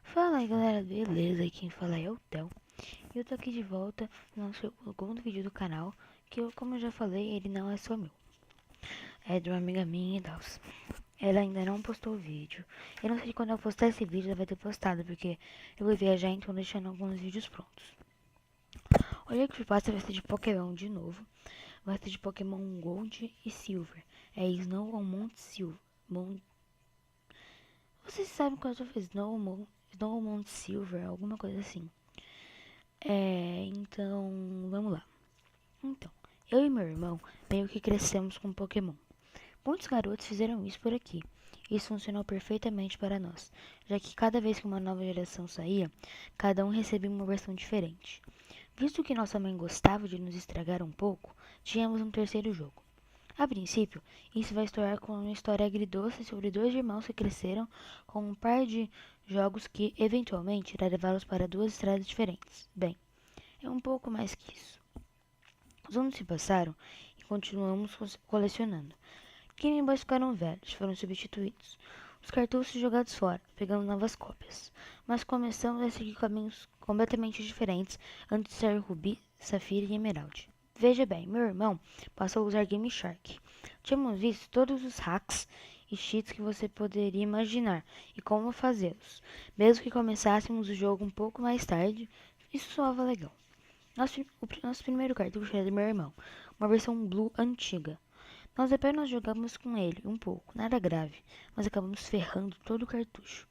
Fala aí galera, beleza? Quem fala é o Theo. E eu tô aqui de volta no nosso segundo vídeo do canal. Como eu já falei, ele não é só meu. É de uma amiga minha e tal. Ela ainda não postou o vídeo. Eu não sei quando eu postar esse vídeo ela vai ter postado, porque eu vou viajar, então deixando alguns vídeos prontos. Hoje que passa vai ser de Pokémon de novo. Vai ser de Pokémon Gold e Silver. É Snow on Mount Silver. Vocês sabem qual eu fiz? Snow on Mount Silver, alguma coisa assim. Então, vamos lá. Então, eu e meu irmão meio que crescemos com Pokémon. Muitos garotos fizeram isso por aqui. Isso funcionou perfeitamente para nós, já que cada vez que uma nova geração saía, cada um recebia uma versão diferente. Visto que nossa mãe gostava de nos estragar um pouco, tínhamos um terceiro jogo. A princípio, isso vai estourar com uma história agridoce sobre dois irmãos que cresceram com um par de jogos que, eventualmente, irá levá-los para duas estradas diferentes. Bem, é um pouco mais que isso. Os anos se passaram e continuamos colecionando. Game Boys ficaram velhos, foram substituídos. Os cartuchos jogados fora, pegando novas cópias. Mas começamos a seguir caminhos completamente diferentes antes de ser Rubi, Safira e Emerald. Veja bem, meu irmão passou a usar Game Shark. Tínhamos visto todos os hacks e cheats que você poderia imaginar e como fazê-los. Mesmo que começássemos o jogo um pouco mais tarde, isso soava legal. Nosso primeiro cartucho era do meu irmão, uma versão Blue antiga. Nós apenas jogamos com ele um pouco, nada grave, mas acabamos ferrando todo o cartucho.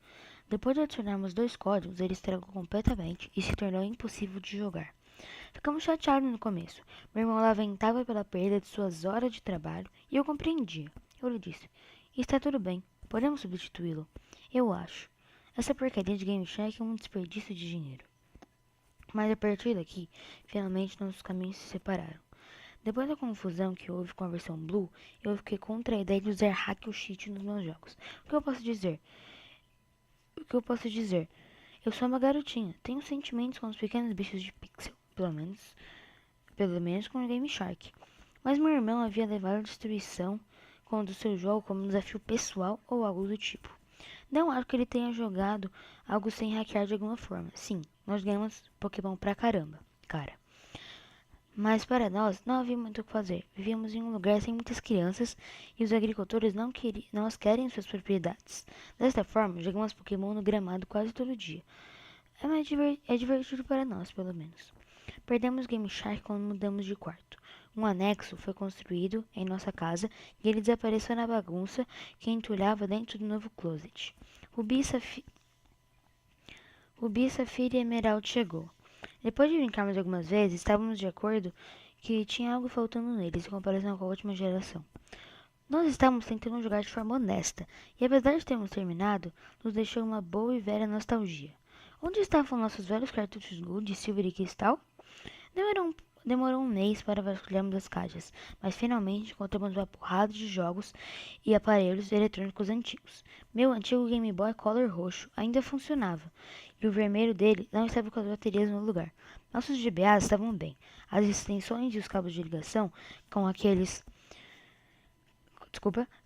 Depois de adicionarmos dois códigos, ele estragou completamente e se tornou impossível de jogar. Ficamos chateados no começo. Meu irmão lamentava pela perda de suas horas de trabalho e eu compreendia. Eu lhe disse: está tudo bem, podemos substituí-lo. Eu acho. Essa porcaria de Game Shark é um desperdício de dinheiro. Mas a partir daqui, finalmente nossos caminhos se separaram. Depois da confusão que houve com a versão Blue, eu fiquei contra a ideia de usar hack ou cheat nos meus jogos. O que eu posso dizer? O que eu posso dizer? Eu sou uma garotinha, tenho sentimentos com os pequenos bichos de pixel, pelo menos com o Game Shark. Mas meu irmão havia levado a destruição do seu jogo como um desafio pessoal ou algo do tipo. Não acho que ele tenha jogado algo sem hackear de alguma forma. Sim, nós ganhamos Pokémon pra caramba, cara. Mas para nós não havia muito o que fazer. Vivíamos em um lugar sem muitas crianças e os agricultores não as querem em suas propriedades. Desta forma, jogamos Pokémon no gramado quase todo dia. É divertido para nós, pelo menos. Perdemos Game Shark quando mudamos de quarto. Um anexo foi construído em nossa casa e ele desapareceu na bagunça que entulhava dentro do novo closet. Rubi, Safira e Emerald chegou. Depois de brincarmos algumas vezes, estávamos de acordo que tinha algo faltando neles em comparação com a última geração. Nós estávamos tentando jogar de forma honesta, e apesar de termos terminado, nos deixou uma boa e velha nostalgia. Onde estavam nossos velhos cartuchos Gold, Silver e Cristal? Demorou Demorou um mês para vasculharmos as caixas, mas finalmente encontramos uma porrada de jogos e aparelhos eletrônicos antigos. Meu antigo Game Boy Color roxo ainda funcionava, e o vermelho dele não estava com as baterias no lugar. Nossos GBAs estavam bem. As extensões e os cabos de ligação com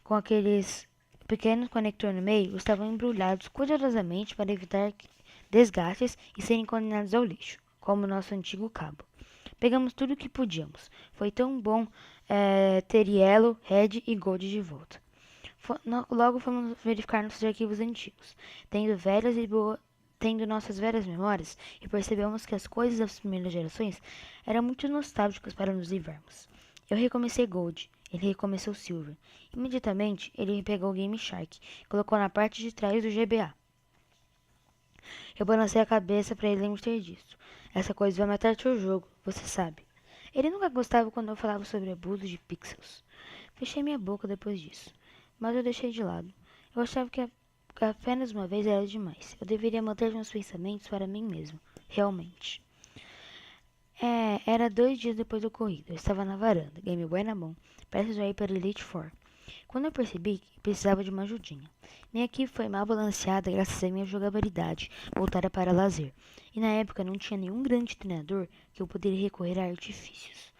com aqueles pequenos conectores no meio estavam embrulhados cuidadosamente para evitar desgastes e serem condenados ao lixo, como o nosso antigo cabo. Pegamos tudo o que podíamos. Foi tão bom ter Yellow, Red e Gold de volta. Logo fomos verificar nossos arquivos antigos, tendo nossas velhas memórias, e percebemos que as coisas das primeiras gerações eram muito nostálgicas para nos livrarmos. Eu recomecei Gold, ele recomeçou Silver. Imediatamente, ele pegou o Game Shark e colocou na parte de trás do GBA. Eu balancei a cabeça para ele lembrar disso. Essa coisa vai matar teu jogo, você sabe. Ele nunca gostava quando eu falava sobre abuso de pixels. Fechei minha boca depois disso, mas eu deixei de lado. Eu achava que apenas uma vez era demais. Eu deveria manter meus pensamentos para mim mesmo, realmente. Era 2 dias depois do ocorrido. Eu estava na varanda, Game Boy na mão, prestes a ir para Elite Four. Quando eu percebi que precisava de uma ajudinha. Minha equipe foi mal balanceada graças à minha jogabilidade voltada para lazer. E na época não tinha nenhum grande treinador que eu poderia recorrer a artifícios.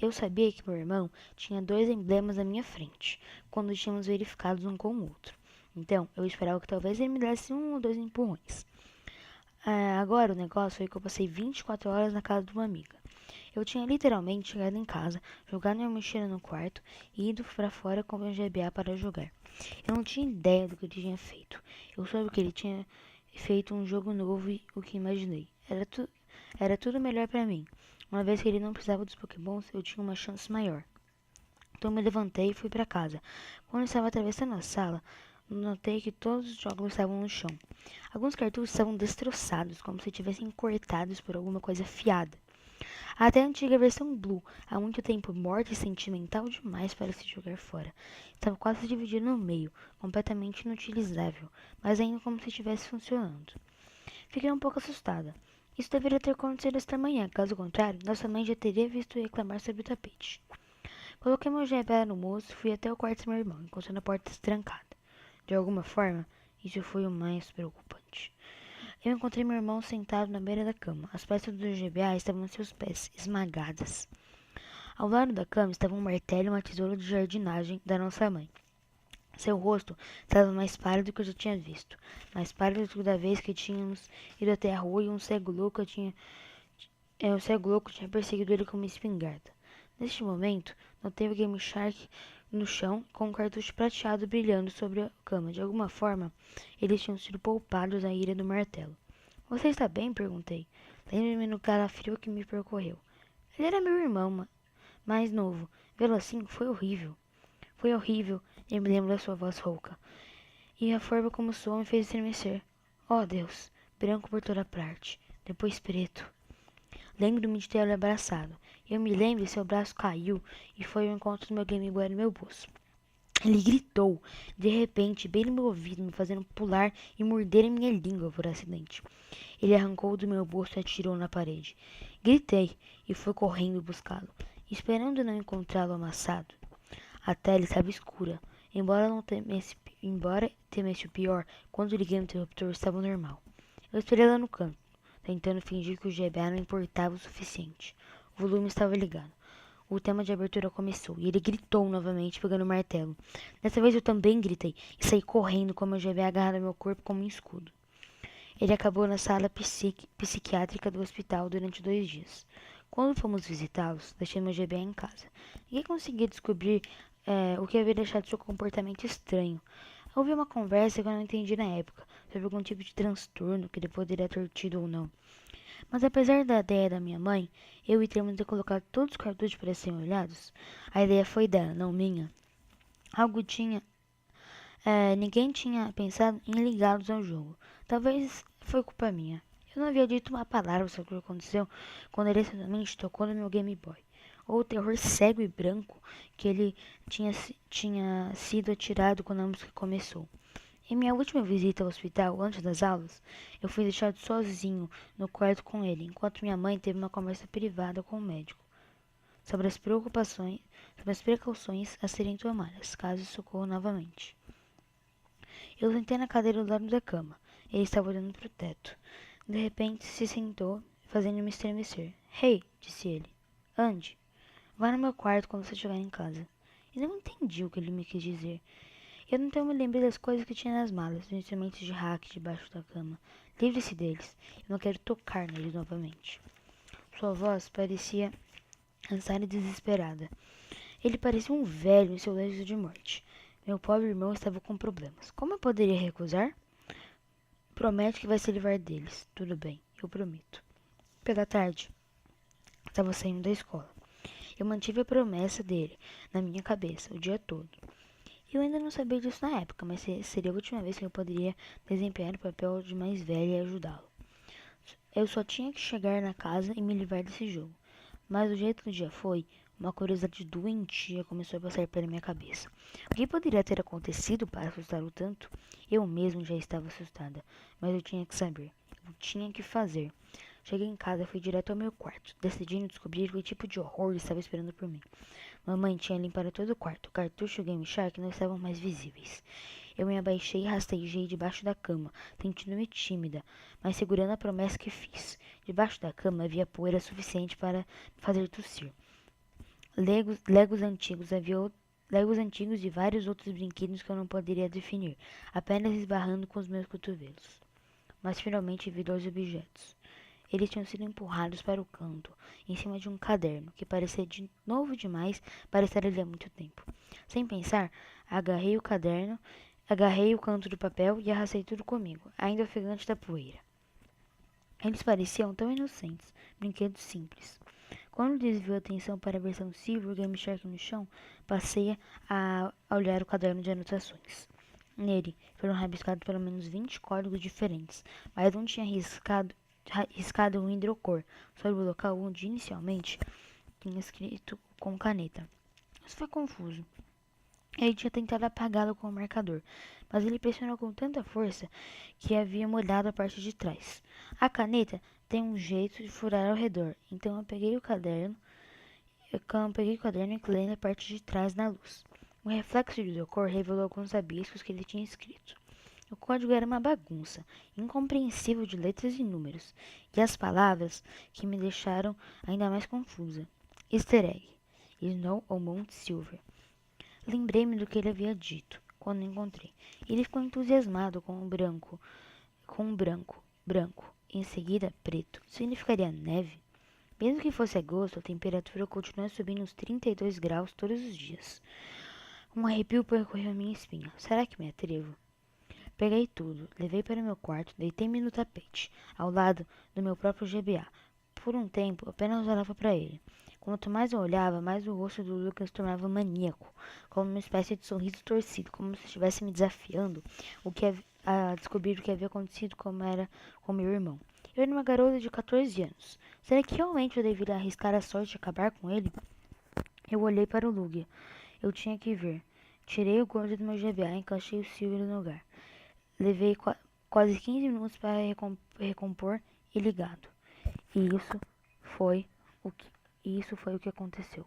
Eu sabia que meu irmão tinha 2 emblemas à minha frente, quando tínhamos verificados um com o outro. Então, eu esperava que talvez ele me desse 1 ou 2 empurrões. Agora o negócio foi que eu passei 24 horas na casa de uma amiga. Eu tinha literalmente chegado em casa, jogado minha mochila no quarto e ido pra fora com meu GBA para jogar. Eu não tinha ideia do que ele tinha feito. Eu soube que ele tinha feito um jogo novo e o que imaginei. Era tudo melhor pra mim. Uma vez que ele não precisava dos Pokémons, eu tinha uma chance maior. Então me levantei e fui para casa. Quando estava atravessando a sala, notei que todos os jogos estavam no chão. Alguns cartuchos estavam destroçados, como se tivessem cortados por alguma coisa afiada. Até a antiga versão Blue, há muito tempo morta e sentimental demais para se jogar fora. Estava quase dividida no meio, completamente inutilizável, mas ainda como se estivesse funcionando. Fiquei um pouco assustada. Isso deveria ter acontecido esta manhã, caso contrário, nossa mãe já teria visto reclamar sobre o tapete. Coloquei meu GBA no moço e fui até o quarto do meu irmão, encontrando a porta trancada. De alguma forma, isso foi o mais preocupante. Eu encontrei meu irmão sentado na beira da cama. As peças do GBA estavam em seus pés, esmagadas. Ao lado da cama estava um martelo e uma tesoura de jardinagem da nossa mãe. Seu rosto estava mais pálido do que eu já tinha visto. Mais pálido do que da vez que tínhamos ido até a rua e o cego louco tinha perseguido ele com uma espingarda. Neste momento, notei o Game Shark no chão com um cartucho prateado brilhando sobre a cama. De alguma forma, eles tinham sido poupados da ira do martelo. Você está bem? Perguntei. Lembro-me no calafrio que me percorreu. Ele era meu irmão, mais novo. Vê-lo assim foi horrível. Foi horrível, e me lembro da sua voz rouca. E a forma como soou me fez estremecer. Oh, Deus! Branco por toda parte. Depois preto. Lembro-me de tê-lo abraçado. Eu me lembro que seu braço caiu e foi ao encontro do meu Game Boy no meu bolso. Ele gritou, de repente, bem no meu ouvido, me fazendo pular e morder a minha língua por acidente. Ele arrancou do meu bolso e atirou na parede. Gritei e fui correndo buscá-lo, esperando não encontrá-lo amassado. A tela estava escura. Embora temesse o pior, quando liguei o interruptor estava normal. Eu esperei lá no canto, tentando fingir que o GBA não importava o suficiente. O volume estava ligado. O tema de abertura começou e ele gritou novamente, pegando o martelo. Dessa vez eu também gritei e saí correndo com meu GBA agarrado ao meu corpo como um escudo. Ele acabou na sala psiquiátrica do hospital durante 2 dias. Quando fomos visitá-los, deixei meu GBA em casa. Ninguém conseguia descobrir o que havia deixado seu comportamento estranho. Houve uma conversa que eu não entendi na época, sobre algum tipo de transtorno que ele poderia ter tido ou não. Mas apesar da ideia da minha mãe, eu e termos de colocar todos os cartuchos para serem olhados, a ideia foi dela, não minha. Algo tinha. Ninguém tinha pensado em ligá-los ao jogo. Talvez foi culpa minha. Eu não havia dito uma palavra sobre o que aconteceu quando ele simplesmente tocou no meu Game Boy. Ou o terror cego e branco que ele tinha sido atirado quando a música começou. Em minha última visita ao hospital, antes das aulas, eu fui deixado sozinho no quarto com ele, enquanto minha mãe teve uma conversa privada com o médico sobre as precauções a serem tomadas, caso isso ocorra novamente. Eu sentei na cadeira do lado da cama. Ele estava olhando para o teto. De repente, se sentou, fazendo-me estremecer. Hey, disse ele. Ande. Vá no meu quarto quando você chegar em casa. E não entendi o que ele me quis dizer. Eu então me lembrei das coisas que tinha nas malas, dos instrumentos de hack debaixo da cama. Livre-se deles. Eu não quero tocar neles novamente. Sua voz parecia cansada e desesperada. Ele parecia um velho em seu leito de morte. Meu pobre irmão estava com problemas. Como eu poderia recusar? Promete que vai se livrar deles. Tudo bem, eu prometo. Pela tarde, estava saindo da escola. Eu mantive a promessa dele na minha cabeça o dia todo. Eu ainda não sabia disso na época, mas seria a última vez que eu poderia desempenhar o papel de mais velha e ajudá-lo. Eu só tinha que chegar na casa e me livrar desse jogo. Mas do jeito que o dia foi, uma curiosidade doentia começou a passar pela minha cabeça. O que poderia ter acontecido para assustá-lo tanto? Eu mesmo já estava assustada, mas eu tinha que saber. Eu tinha que fazer. Cheguei em casa e fui direto ao meu quarto, decidindo descobrir que tipo de horror estava esperando por mim. Mamãe tinha limpado todo o quarto. O cartucho e o Game Shark não estavam mais visíveis. Eu me abaixei e rastejei debaixo da cama, sentindo-me tímida, mas segurando a promessa que fiz. Debaixo da cama havia poeira suficiente para me fazer tossir. Legos antigos Legos antigos e vários outros brinquedos que eu não poderia definir, apenas esbarrando com os meus cotovelos. Mas finalmente vi 2 objetos. Eles tinham sido empurrados para o canto, em cima de um caderno, que parecia de novo demais para estar ali há muito tempo. Sem pensar, agarrei o caderno, agarrei o canto do papel e arrastei tudo comigo, ainda ofegante da poeira. Eles pareciam tão inocentes, brinquedos simples. Quando desviou a atenção para a versão Silver Game Shark no chão, passei a olhar o caderno de anotações. Nele foram rabiscados pelo menos 20 códigos diferentes, mas um tinha riscado um hidrocor sobre o local onde inicialmente tinha escrito com caneta. Isso foi confuso. Ele tinha tentado apagá-lo com o marcador, mas ele pressionou com tanta força que havia molhado a parte de trás. A caneta tem um jeito de furar ao redor, então eu peguei o caderno e inclinei a parte de trás na luz. O reflexo de cor revelou alguns rabiscos que ele tinha escrito. O código era uma bagunça, incompreensível de letras e números, e as palavras que me deixaram ainda mais confusa. Easter egg. Snow ou Mount Silver. Lembrei-me do que ele havia dito, quando o encontrei. Ele ficou entusiasmado com o branco. Em seguida, preto. Significaria neve? Mesmo que fosse agosto, a temperatura continua subindo uns 32 graus todos os dias. Um arrepio percorreu minha espinha. Será que me atrevo? Peguei tudo, levei para meu quarto, deitei-me no tapete, ao lado do meu próprio GBA. Por um tempo, apenas olhava para ele. Quanto mais eu olhava, mais o rosto do Lucas tornava maníaco, como uma espécie de sorriso torcido, como se estivesse me desafiando a descobrir o que havia acontecido com meu irmão. Eu era uma garota de 14 anos. Será que realmente eu deveria arriscar a sorte de acabar com ele? Eu olhei para o Lugia. Eu tinha que ver. Tirei o gordo do meu GBA e encaixei o Silver no lugar. Levei quase 15 minutos para recompor e ligado. E isso foi o que aconteceu.